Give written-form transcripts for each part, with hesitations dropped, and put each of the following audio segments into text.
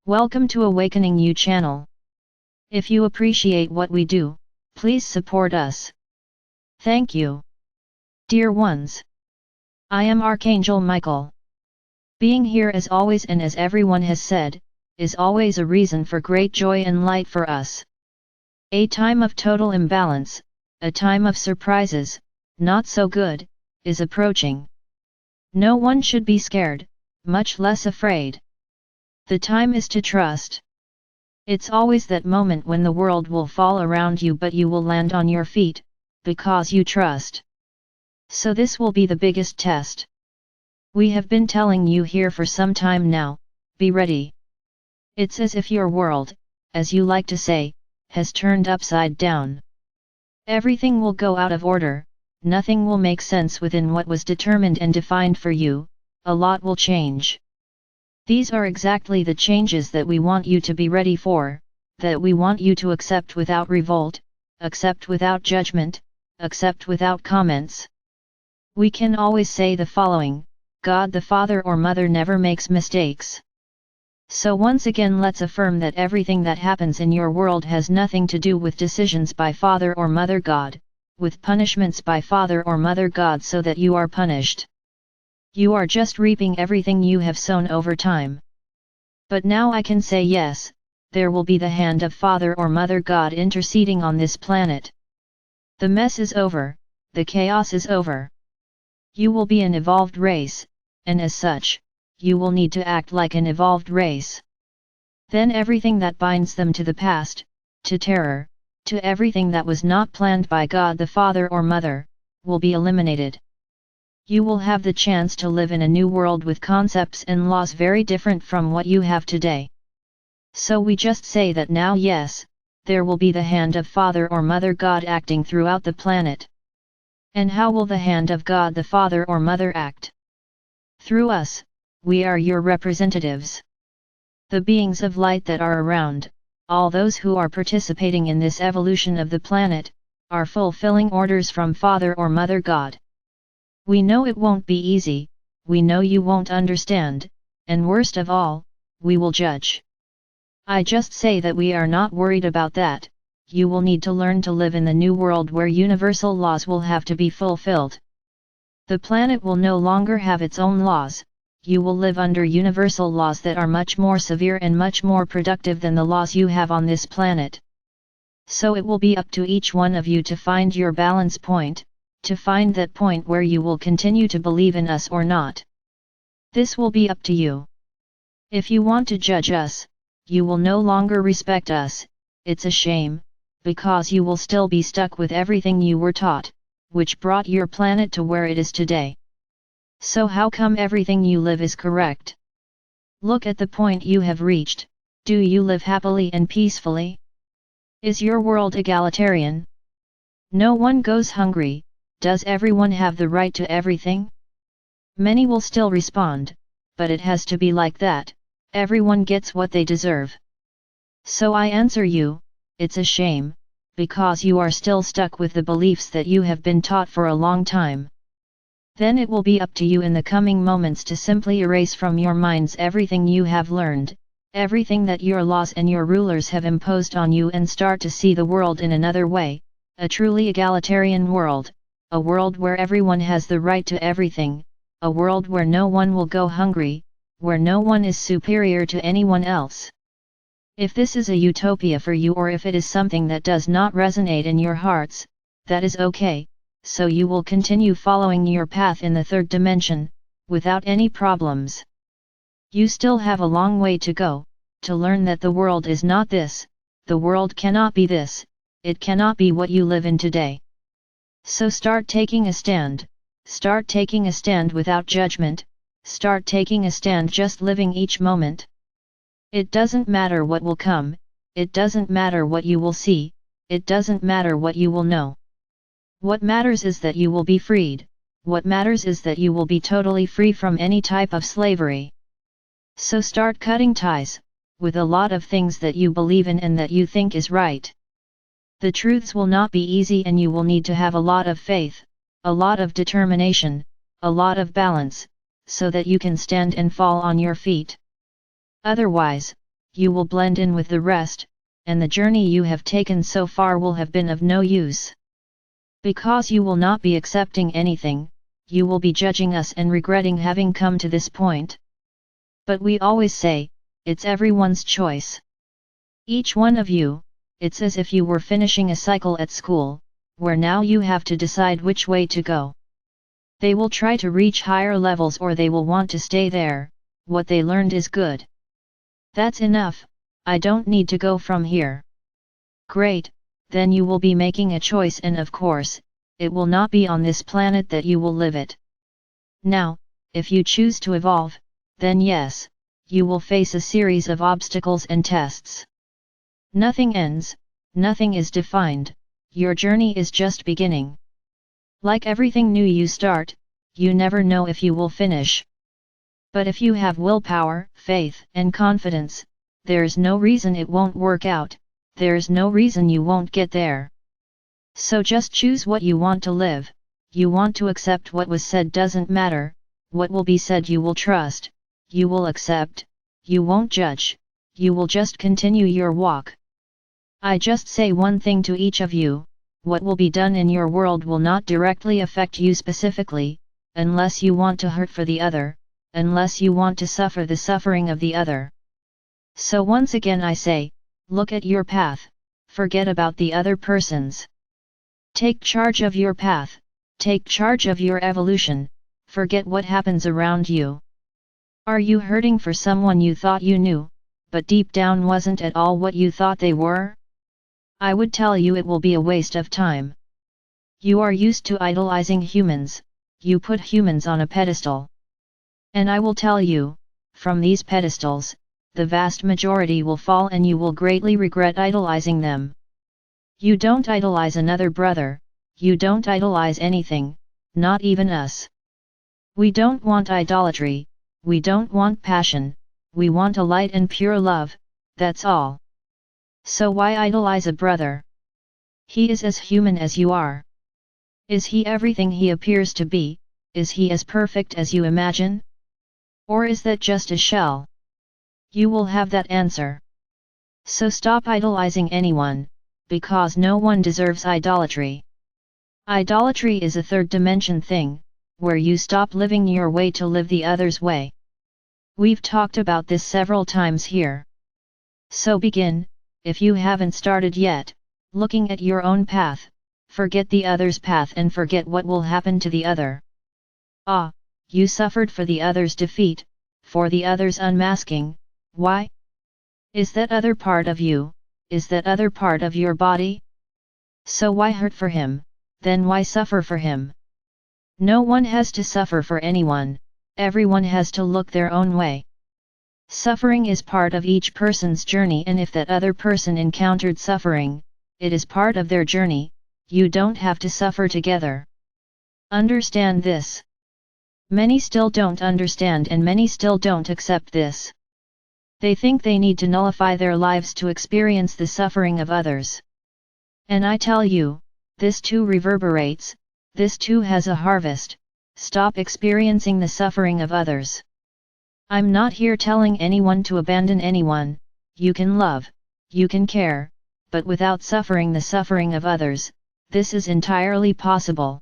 Welcome to Awakening You channel. If you appreciate what we do, please support us. Thank you. Dear ones, I am Archangel Michael. Being here as always and as everyone has said, is always a reason for great joy and light for us. A time of total imbalance, a time of surprises, not so good, is approaching. No one should be scared, much less afraid. The time is to trust. It's always that moment when the world will fall around you but you will land on your feet, because you trust. So this will be the biggest test. We have been telling you here for some time now, be ready. It's as if your world, as you like to say, has turned upside down. Everything will go out of order, nothing will make sense within what was determined and defined for you, a lot will change. These are exactly the changes that we want you to be ready for, that we want you to accept without revolt, accept without judgment, accept without comments. We can always say the following: God the Father or Mother never makes mistakes. So once again let's affirm that everything that happens in your world has nothing to do with decisions by Father or Mother God, with punishments by Father or Mother God so that you are punished. You are just reaping everything you have sown over time. But now I can say yes, there will be the hand of Father or Mother God interceding on this planet. The mess is over, the chaos is over. You will be an evolved race, and as such, you will need to act like an evolved race. Then everything that binds them to the past, to terror, to everything that was not planned by God the Father or Mother, will be eliminated. You will have the chance to live in a new world with concepts and laws very different from what you have today. So we just say that now yes, there will be the hand of Father or Mother God acting throughout the planet. And how will the hand of God the Father or Mother act? Through us. We are your representatives. The beings of light that are around, all those who are participating in this evolution of the planet, are fulfilling orders from Father or Mother God. We know it won't be easy, we know you won't understand, and worst of all, we will judge. I just say that we are not worried about that. You will need to learn to live in the new world where universal laws will have to be fulfilled. The planet will no longer have its own laws. You will live under universal laws that are much more severe and much more productive than the laws you have on this planet. So it will be up to each one of you to find your balance point, to find that point where you will continue to believe in us or not. This will be up to you. If you want to judge us, you will no longer respect us. It's a shame, because you will still be stuck with everything you were taught, which brought your planet to where it is today. So how come everything you live is correct? Look at the point you have reached. Do you live happily and peacefully? Is your world egalitarian? No one goes hungry. Does everyone have the right to everything? Many will still respond, but it has to be like that. Everyone gets what they deserve. So I answer you, it's a shame, because you are still stuck with the beliefs that you have been taught for a long time. Then it will be up to you in the coming moments to simply erase from your minds everything you have learned, everything that your laws and your rulers have imposed on you, and start to see the world in another way, a truly egalitarian world, a world where everyone has the right to everything, a world where no one will go hungry, where no one is superior to anyone else. If this is a utopia for you, or if it is something that does not resonate in your hearts, that is okay. So you will continue following your path in the third dimension, without any problems. You still have a long way to go, to learn that the world is not this, the world cannot be this, it cannot be what you live in today. So start taking a stand without judgment, start taking a stand just living each moment. It doesn't matter what will come, it doesn't matter what you will see, it doesn't matter what you will know. What matters is that you will be freed, what matters is that you will be totally free from any type of slavery. So start cutting ties, with a lot of things that you believe in and that you think is right. The truths will not be easy and you will need to have a lot of faith, a lot of determination, a lot of balance, so that you can stand and fall on your feet. Otherwise, you will blend in with the rest, and the journey you have taken so far will have been of no use. Because you will not be accepting anything, you will be judging us and regretting having come to this point. But we always say, it's everyone's choice. Each one of you, it's as if you were finishing a cycle at school, where now you have to decide which way to go. They will try to reach higher levels or they will want to stay there. What they learned is good. That's enough, I don't need to go from here. Great, then you will be making a choice, and of course, it will not be on this planet that you will live it. Now, if you choose to evolve, then yes, you will face a series of obstacles and tests. Nothing ends, nothing is defined, your journey is just beginning. Like everything new you start, you never know if you will finish. But if you have willpower, faith, and confidence, there's no reason it won't work out, there's no reason you won't get there. So just choose what you want to live, you want to accept what was said, doesn't matter, what will be said you will trust, you will accept, you won't judge, you will just continue your walk. I just say one thing to each of you, what will be done in your world will not directly affect you specifically, unless you want to hurt for the other, unless you want to suffer the suffering of the other. So once again I say, look at your path, forget about the other person's. Take charge of your path, take charge of your evolution, forget what happens around you. Are you hurting for someone you thought you knew, but deep down wasn't at all what you thought they were? I would tell you it will be a waste of time. You are used to idolizing humans, you put humans on a pedestal. And I will tell you, from these pedestals, the vast majority will fall and you will greatly regret idolizing them. You don't idolize another brother, you don't idolize anything, not even us. We don't want idolatry, we don't want passion, we want a light and pure love, that's all. So why idolize a brother? He is as human as you are. Is he everything he appears to be? Is he as perfect as you imagine? Or is that just a shell? You will have that answer. So stop idolizing anyone, because no one deserves idolatry. Idolatry is a third dimension thing, where you stop living your way to live the other's way. We've talked about this several times here. So begin, if you haven't started yet, looking at your own path, forget the other's path and forget what will happen to the other. Ah, you suffered for the other's defeat, for the other's unmasking, why? Is that other part of you, is that other part of your body? So why hurt for him, then why suffer for him? No one has to suffer for anyone, everyone has to look their own way. Suffering is part of each person's journey, and if that other person encountered suffering, it is part of their journey, you don't have to suffer together. Understand this. Many still don't understand and many still don't accept this. They think they need to nullify their lives to experience the suffering of others. And I tell you, this too reverberates, this too has a harvest, stop experiencing the suffering of others. I'm not here telling anyone to abandon anyone, you can love, you can care, but without suffering the suffering of others, this is entirely possible.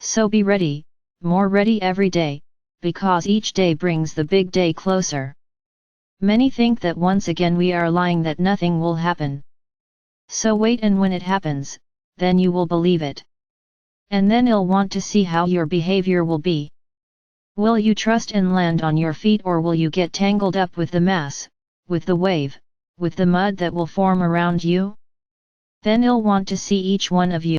So be ready, more ready every day, because each day brings the big day closer. Many think that once again we are lying, that nothing will happen. So wait, and when it happens, then you will believe it. And then you'll want to see how your behavior will be. Will you trust and land on your feet, or will you get tangled up with the mass, with the wave, with the mud that will form around you? Then you'll want to see each one of you